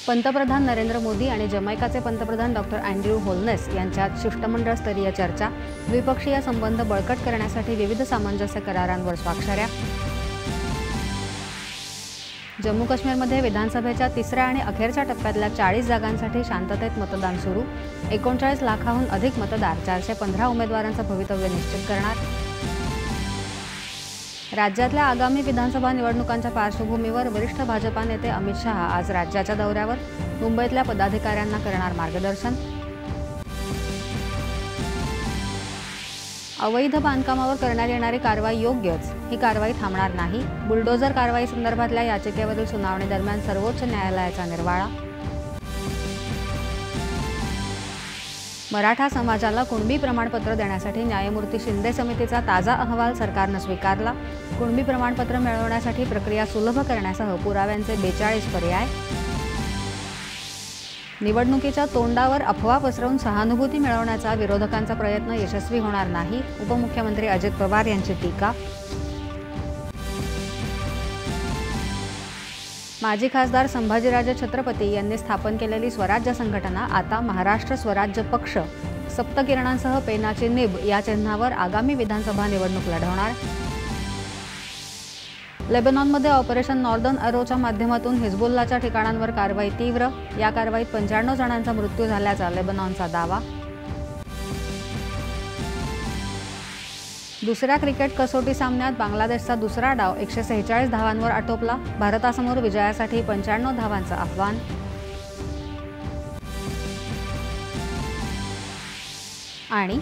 पंतप्रधान नरेंद्र मोदी आणि जमैकाचे पंतप्रधान डॉक्टर अँड्र्यू होलनेस यांच्यात शिष्टमंडळ स्तरीय चर्चा, द्विपक्षीय संबंध बळकट करण्यासाठी विविध सामंजस्य करारांवर स्वाक्षऱ्या. जम्मू काश्मीरमध्ये विधानसभेच्या तिसऱ्या आणि अखेरच्या टप्प्यातल्या 40 जागांसाठी शांततेत मतदान सुरू. 39 लाखांहून अधिक मतदार 415 उमेदवारांचं भवितव्य निश्चित करणार. राज्यातल्या आगामी विधानसभा निवडणुकांच्या पार्श्वभूमीवर वरिष्ठ भाजपा नेते अमित शहा आज राज्याच्या दौऱ्यावर. मुंबईतल्या पदाधिकाऱ्यांना करणार मार्गदर्शन. अवैध बांधकामावर करण्यात येणारी कारवाई योग्यच, ही कारवाई थांबणार नाही. बुलडोझर कारवाई संदर्भातल्या याचिकेवरील सुनावणी दरम्यान सर्वोच्च न्यायालयाचा निर्वाळा. मराठा समाजाला कुणबी प्रमाणपत्र देण्यासाठी न्यायमूर्ती शिंदे समितीचा ताजा अहवाल सरकारनं स्वीकारला. कुणबी प्रमाणपत्र मिळवण्यासाठी प्रक्रिया सुलभ करण्यासह पुराव्यांचे 42 पर्याय. निवडणुकीच्या तोंडावर अफवा पसरवून सहानुभूती मिळवण्याचा विरोधकांचा प्रयत्न यशस्वी होणार नाही. उपमुख्यमंत्री अजित पवार यांची टीका. माजी खासदार संभाजीराजे छत्रपती यांनी स्थापन केलेली स्वराज्य संघटना आता महाराष्ट्र स्वराज्य पक्ष सप्तकिरणांसह पेनाची निब या चिन्हावर आगामी विधानसभा निवडणूक लढवणार. लेबनॉनमध्ये ऑपरेशन नॉर्दर्न अरोच्या माध्यमातून हिजबुल्लाच्या ठिकाणांवर कारवाई तीव्र. या कारवाईत 95 जणांचा मृत्यू झाल्याचा लेबनॉनचा दावा. दुसऱ्या क्रिकेट कसोटी सामन्यात बांगलादेशचा दुसरा डाव 146 धावांवर आटोपला. भारतासमोर विजयासाठी 95 धावांचं आव्हान. आणि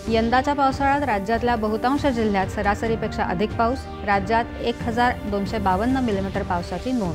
यंदाच्या पावसाळ्यात राज्यातल्या बहुतांश जिल्ह्यात सरासरीपेक्षा अधिक पाऊस. राज्यात 1252 मिलीमीटर पावसाची नोंद.